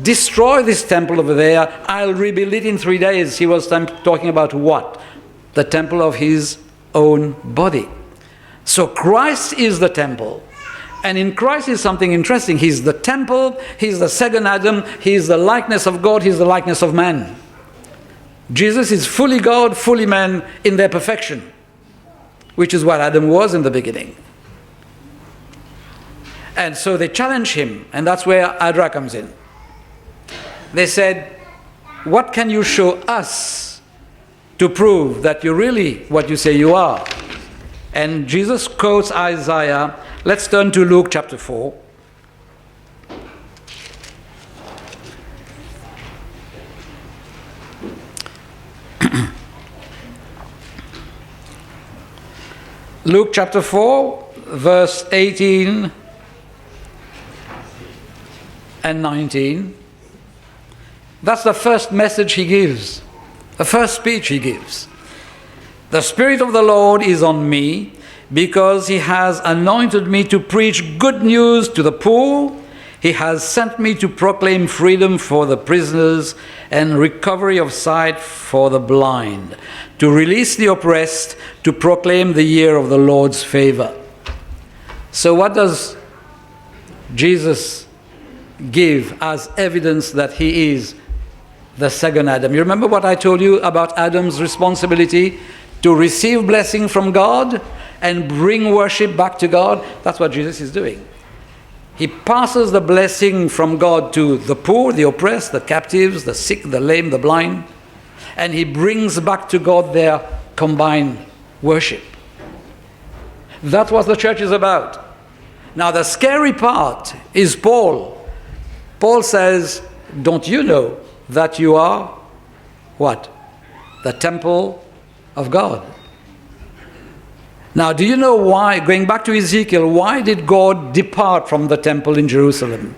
destroy this temple over there. I'll rebuild it in 3 days. He was talking about what? The temple of his own body. So Christ is the temple. And in Christ is something interesting. He's the temple, he's the second Adam, he's the likeness of God, he's the likeness of man. Jesus is fully God, fully man in their perfection, which is what Adam was in the beginning. And so they challenge him, and that's where ADRA comes in. They said, what can you show us to prove that you're really what you say you are? And Jesus quotes Isaiah. Let's turn to Luke chapter 4. Luke chapter 4, verse 18 and 19. That's the first message he gives, the first speech he gives. The Spirit of the Lord is on me, because he has anointed me to preach good news to the poor. He has sent me to proclaim freedom for the prisoners and recovery of sight for the blind, to release the oppressed, to proclaim the year of the Lord's favor. So what does Jesus give as evidence that he is the second Adam? You remember what I told you about Adam's responsibility to receive blessing from God and bring worship back to God? That's what Jesus is doing. He passes the blessing from God to the poor, the oppressed, the captives, the sick, the lame, the blind, and he brings back to God their combined worship. That's what the church is about. Now the scary part is Paul. Paul says, don't you know that you are what? The temple of God. Now, do you know why, going back to Ezekiel, why did God depart from the temple in Jerusalem?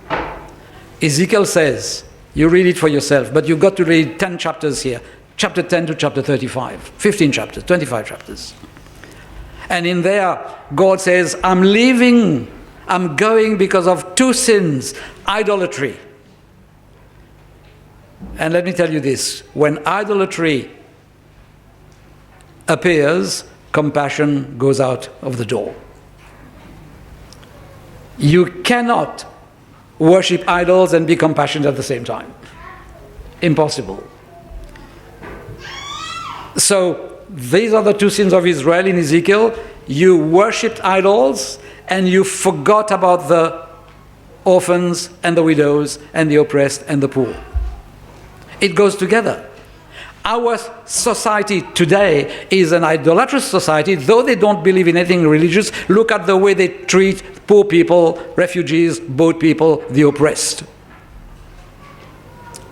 Ezekiel says, you read it for yourself, but you've got to read 10 chapters here, chapter 10 to chapter 35, 15 chapters, 25 chapters. And in there, God says, I'm leaving, I'm going because of two sins, idolatry. And let me tell you this, when idolatry appears, compassion goes out of the door. You cannot worship idols and be compassionate at the same time. Impossible. So these are the two sins of Israel in Ezekiel. You worshipped idols and you forgot about the orphans and the widows and the oppressed and the poor. It goes together. Our society today is an idolatrous society, though they don't believe in anything religious. Look at the way they treat poor people, refugees, boat people, the oppressed.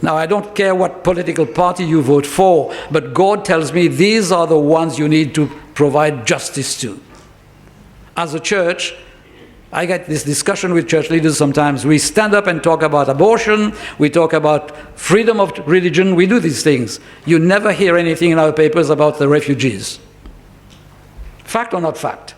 Now, I don't care what political party you vote for, but God tells me these are the ones you need to provide justice to. As a church, I get this discussion with church leaders sometimes. We stand up and talk about abortion, we talk about freedom of religion, we do these things. You never hear anything in our papers about the refugees. Fact or not fact?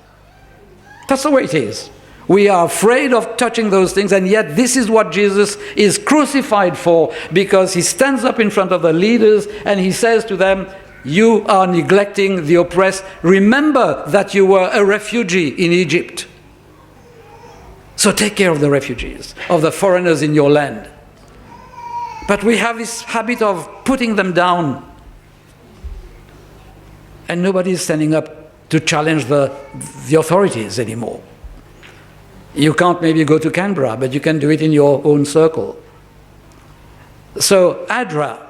That's the way it is. We are afraid of touching those things, and yet this is what Jesus is crucified for, because he stands up in front of the leaders and he says to them, you are neglecting the oppressed. Remember that you were a refugee in Egypt. So take care of the refugees, of the foreigners in your land. But we have this habit of putting them down. And nobody is standing up to challenge the authorities anymore. You can't maybe go to Canberra, but you can do it in your own circle. So ADRA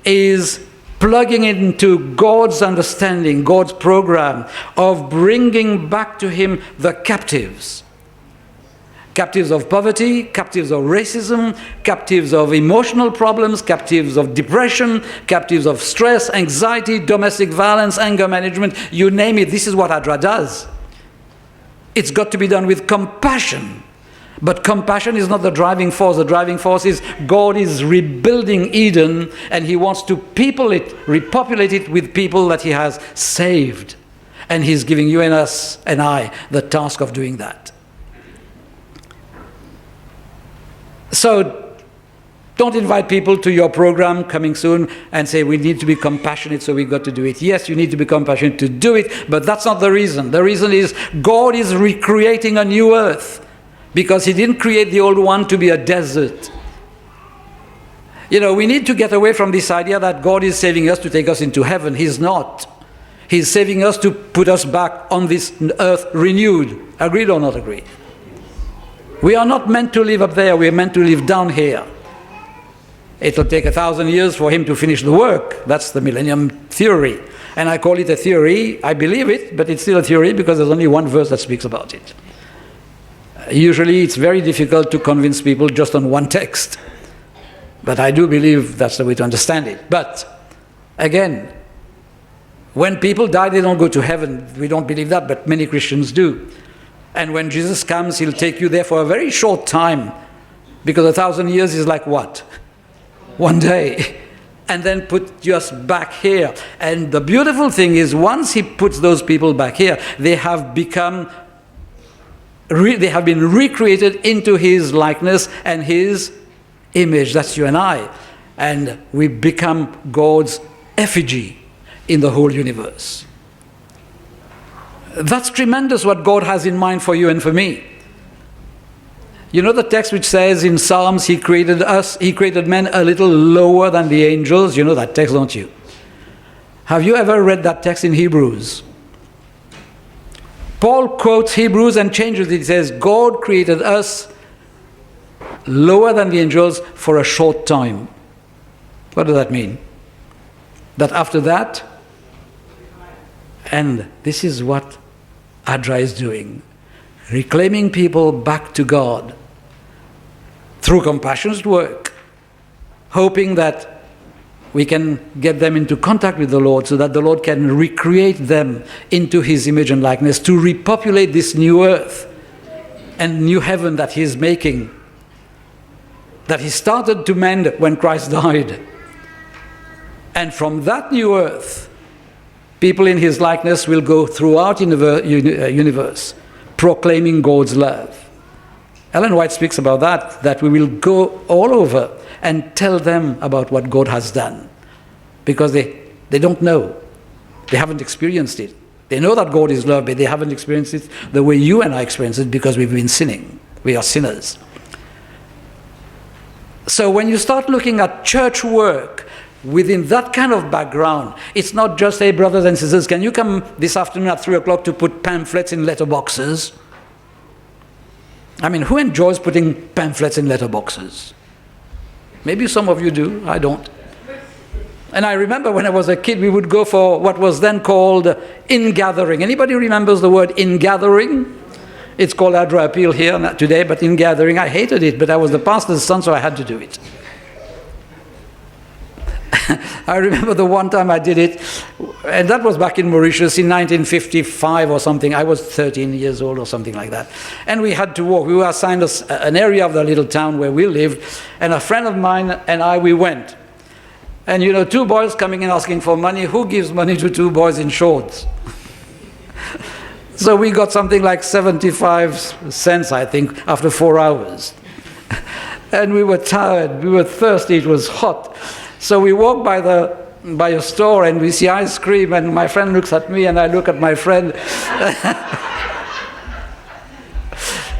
is plugging into God's understanding, God's program of bringing back to him the captives. Captives of poverty, captives of racism, captives of emotional problems, captives of depression, captives of stress, anxiety, domestic violence, anger management, you name it. This is what ADRA does. It's got to be done with compassion But compassion is not the driving force. The driving force is God is rebuilding Eden, and he wants to people it, repopulate it with people that he has saved. And he's giving you and us and I the task of doing that. So don't invite people to your program coming soon and say, we need to be compassionate, so we've got to do it. Yes, you need to be compassionate to do it, but that's not the reason. The reason is God is recreating a new earth, because he didn't create the old one to be a desert. You know, we need to get away from this idea that God is saving us to take us into heaven. He's not. He's saving us to put us back on this earth renewed. Agreed or not agreed? We are not meant to live up there. We are meant to live down here. It'll take 1,000 years for him to finish the work. That's the millennium theory. And I call it a theory. I believe it, but it's still a theory because there's only one verse that speaks about it. Usually it's very difficult to convince people just on one text. But I do believe that's the way to understand it. But again, when people die, they don't go to heaven. We don't believe that, but many Christians do. And when Jesus comes, he'll take you there for a very short time, because 1,000 years is like what? One day. And then put us back here. And the beautiful thing is, once he puts those people back here, they have become, they have been recreated into his likeness and his image. That's you and I. And we become God's effigy in the whole universe. That's tremendous what God has in mind for you and for me. You know the text which says in Psalms, he created men a little lower than the angels? You know that text, don't you? Have you ever read that text in Hebrews? Paul quotes Hebrews and changes it. He says, God created us lower than the angels for a short time. What does that mean? That after that, and this is what ADRA is doing, reclaiming people back to God through compassionate work, hoping that we can get them into contact with the Lord so that the Lord can recreate them into his image and likeness, to repopulate this new earth and new heaven that he is making, that he started to mend when Christ died. And from that new earth, people in his likeness will go throughout the universe, proclaiming God's love. Ellen White speaks about that we will go all over and tell them about what God has done. Because they don't know. They haven't experienced it. They know that God is love, but they haven't experienced it the way you and I experience it, because we've been sinning. We are sinners. So when you start looking at church work within that kind of background, it's not just, hey, brothers and sisters, can you come this afternoon at 3 o'clock to put pamphlets in letterboxes? I mean, who enjoys putting pamphlets in letterboxes? Maybe some of you do, I don't. And I remember when I was a kid, we would go for what was then called in-gathering. Anybody remembers the word in-gathering? It's called ADRA Appeal here today, but in-gathering, I hated it, but I was the pastor's son, so I had to do it. I remember the one time I did it, and that was back in Mauritius in 1955 or something. I was 13 years old or something like that. And we had to walk. We were assigned an area of the little town where we lived, and a friend of mine and I, we went. And you know, two boys coming in asking for money. Who gives money to two boys in shorts? So we got something like 75 cents, I think, after 4 hours. And we were tired, we were thirsty, it was hot. So we walk by a store and we see ice cream, and my friend looks at me and I look at my friend.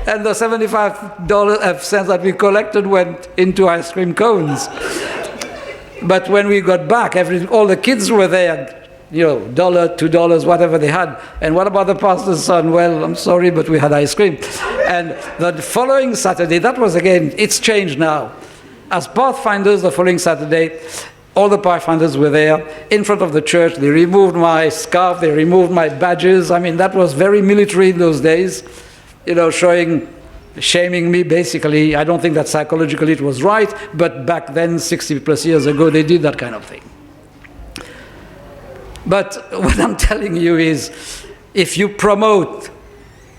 And the 75 cents that we collected went into ice cream cones. But when we got back, all the kids were there, you know, $1, $2, whatever they had. And what about the pastor's son? Well, I'm sorry, but we had ice cream. And the following Saturday, that was again, it's changed now. As Pathfinders, the following Saturday, all the Pathfinders were there in front of the church. They removed my scarf, they removed my badges. I mean, that was very military in those days, you know, shaming me basically. I don't think that psychologically it was right, but back then, 60 plus years ago, they did that kind of thing. But what I'm telling you is, if you promote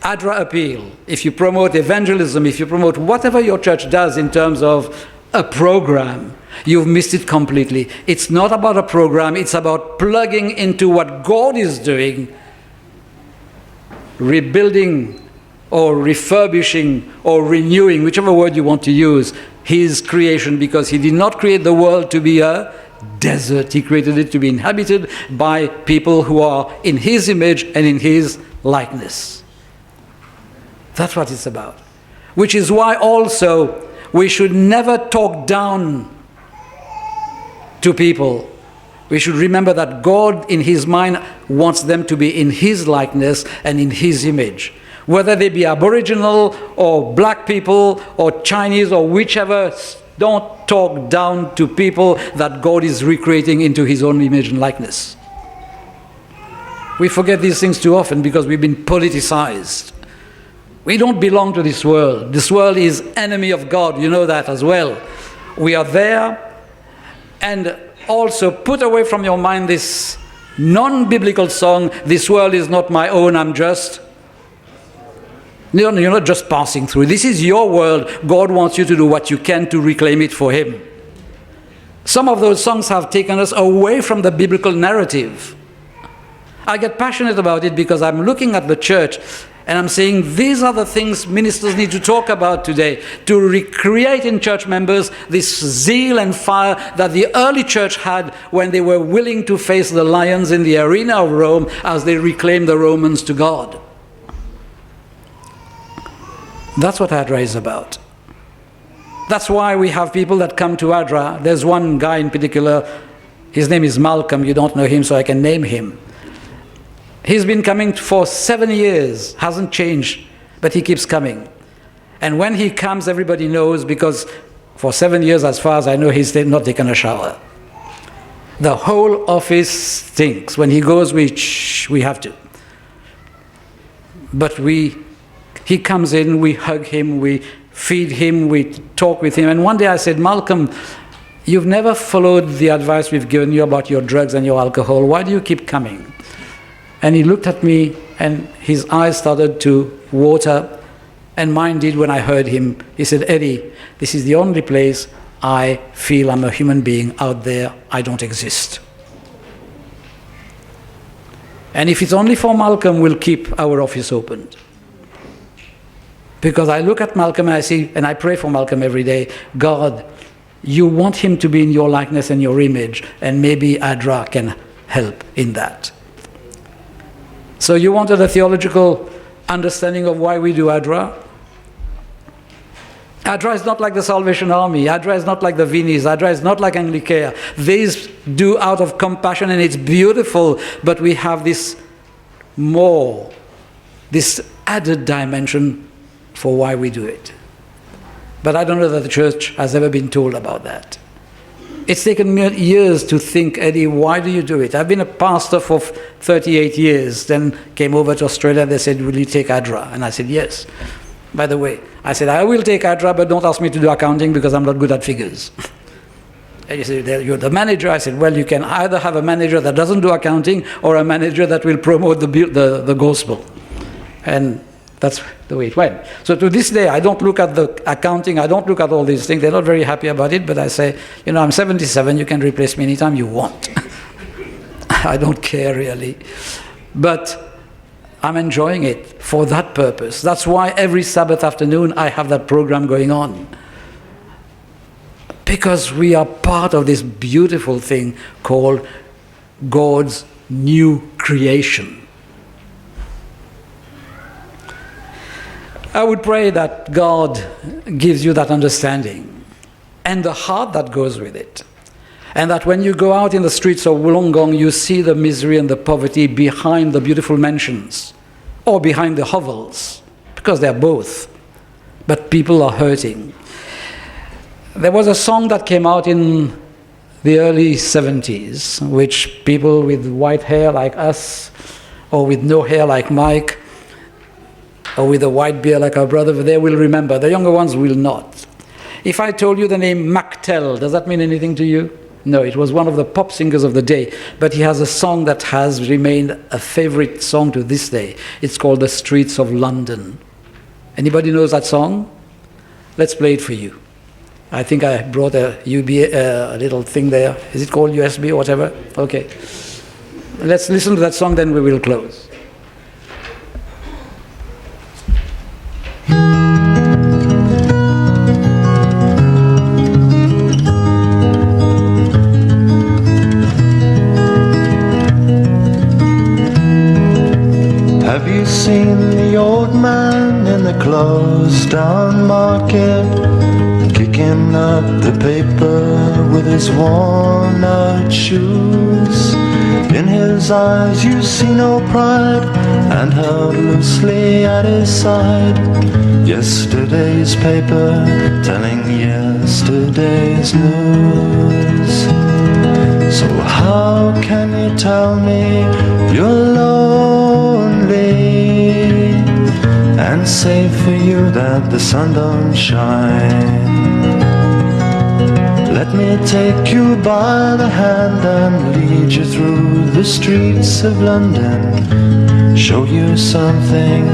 ADRA appeal, if you promote evangelism, if you promote whatever your church does in terms of a program, you've missed it completely. It's not about a program, it's about plugging into what God is doing, rebuilding or refurbishing or renewing, whichever word you want to use, his creation, because he did not create the world to be a desert. He created it to be inhabited by people who are in his image and in his likeness. That's what it's about. Which is why also we should never talk down to people. We should remember that God in his mind wants them to be in his likeness and in his image. Whether they be Aboriginal or black people or Chinese or whichever, don't talk down to people that God is recreating into his own image and likeness. We forget these things too often because we've been politicized. We don't belong to this world. This world is enemy of God. You know that as well. We are there. And also put away from your mind this non-biblical song, "This world is not my own, I'm just." You're not just passing through. This is your world. God wants you to do what you can to reclaim it for him. Some of those songs have taken us away from the biblical narrative. I get passionate about it because I'm looking at the church and I'm saying these are the things ministers need to talk about today, to recreate in church members this zeal and fire that the early church had when they were willing to face the lions in the arena of Rome as they reclaimed the Romans to God. That's what ADRA is about. That's why we have people that come to ADRA. There's one guy in particular, his name is Malcolm. You don't know him, so I can name him. He's been coming for 7 years, hasn't changed, but he keeps coming. And when he comes, everybody knows, because for 7 years, as far as I know, he's not taken a shower. The whole office stinks. When he goes, we have to. But he comes in, we hug him, we feed him, we talk with him. And one day I said, "Malcolm, you've never followed the advice we've given you about your drugs and your alcohol. Why do you keep coming?" And he looked at me and his eyes started to water, and mine did when I heard him. He said, "Eddie, this is the only place I feel I'm a human being. Out there, I don't exist. And if it's only for Malcolm, we'll keep our office open." Because I look at Malcolm and I see, and I pray for Malcolm every day, God, you want him to be in your likeness and your image, and maybe ADRA can help in that. So you wanted a theological understanding of why we do ADRA? ADRA is not like the Salvation Army. ADRA is not like the Vinis. ADRA is not like Anglicare. These do out of compassion, and it's beautiful, but we have this added dimension for why we do it. But I don't know that the church has ever been told about that. It's taken me years to think, "Eddie, why do you do it?" I've been a pastor for 38 years, then came over to Australia. They said, "Will you take ADRA?" And I said, "Yes." By the way, I said, "I will take ADRA, but don't ask me to do accounting because I'm not good at figures." And you said, "You're the manager." I said, "Well, you can either have a manager that doesn't do accounting or a manager that will promote the gospel." And that's the way it went. So to this day, I don't look at the accounting, I don't look at all these things. They're not very happy about it, but I say, I'm 77, you can replace me anytime you want. I don't care really. But I'm enjoying it for that purpose. That's why every Sabbath afternoon I have that program going on. Because we are part of this beautiful thing called God's new creation. I would pray that God gives you that understanding and the heart that goes with it. And that when you go out in the streets of Wollongong, you see the misery and the poverty behind the beautiful mansions or behind the hovels, because they're both. But people are hurting. There was a song that came out in the early 70s, which people with white hair like us, or with no hair like Mike, or with a white beard like our brother, they will remember. The younger ones will not. If I told you the name Mactel, does that mean anything to you? No, it was one of the pop singers of the day, but he has a song that has remained a favorite song to this day. It's called The Streets of London. Anybody knows that song? Let's play it for you. I think I brought a little thing there. Is it called USB or whatever? Okay. Let's listen to that song, then we will close. Have you seen the old man in the closed down market, kicking up the paper with his worn out shoes? In his eyes you see no pride, and held loosely at his side yesterday's paper telling yesterday's news. So how can you tell me you're lonely and say for you that the sun don't shine? Let me take you by the hand and lead you through the streets of London, show you something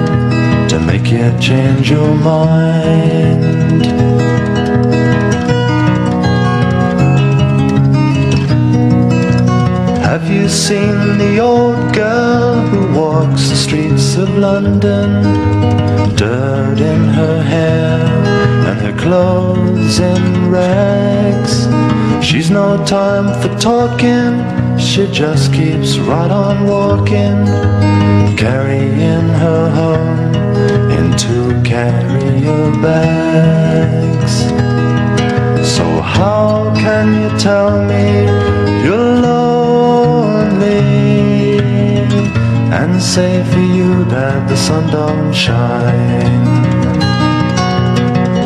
to make you change your mind. Have you seen the old girl who walks the streets of London? Dirt in her hair and her clothes in rags. She's no time for talking, she just keeps right on walking, carrying her home in 2 carrier bags. So how can you tell me you're lonely and say for you that the sun don't shine?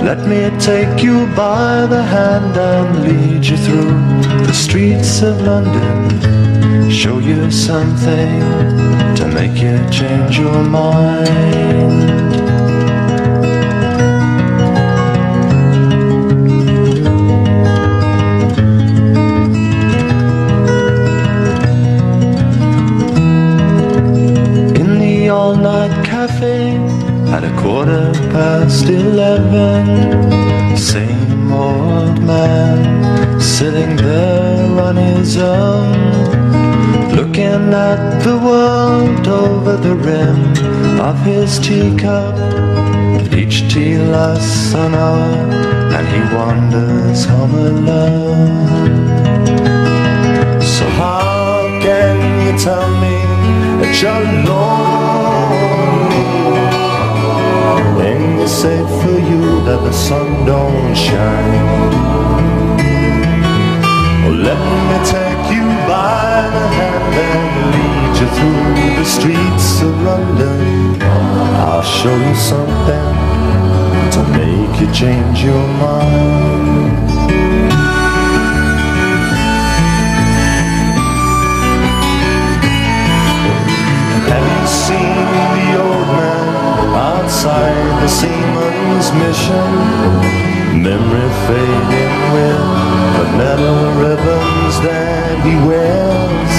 Let me take you by the hand and lead you through the streets of London, show you something to make you change your mind. All-night cafe at 11:15, same old man sitting there on his own, looking at the world over the rim of his teacup. Each tea lasts an hour and he wanders home alone. So how can you tell me that you're lonely when you say for you that the sun don't shine? Oh, let me take you by the hand and lead you through the streets of London. I'll show you something to make you change your mind. Have you seen the old man outside the seaman's mission? Memory fading with the metal ribbons that he wears.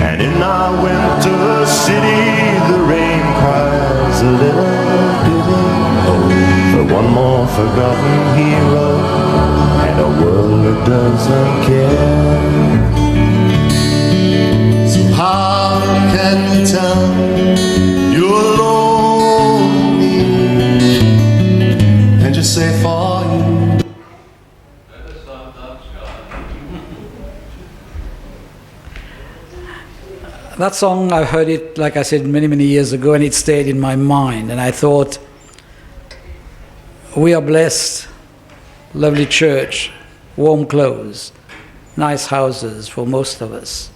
And in our winter city the rain cries a little ditty for one more forgotten hero and a world that doesn't care. So how can you tell you're lonely and just say for you? That song, I heard it, like I said, many, many years ago, and it stayed in my mind. And I thought, we are blessed, lovely church, warm clothes, nice houses for most of us.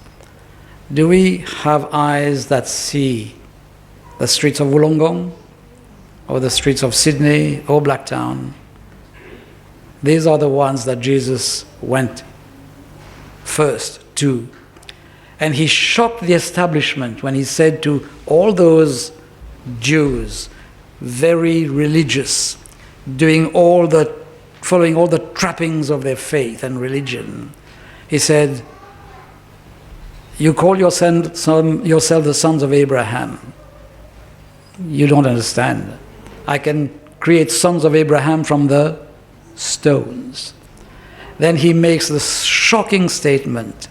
Do we have eyes that see the streets of Wollongong, or the streets of Sydney, or Blacktown? These are the ones that Jesus went first to. And he shocked the establishment when he said to all those Jews, very religious, following all the trappings of their faith and religion, He said, you call yourself the sons of Abraham. You don't understand. I can create sons of Abraham from the stones. Then he makes this shocking statement.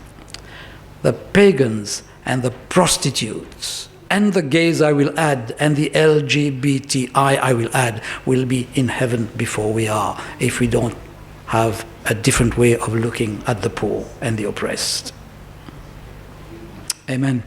The pagans and the prostitutes and the gays I will add, and the LGBTI I will add, will be in heaven before we are, if we don't have a different way of looking at the poor and the oppressed. Amen.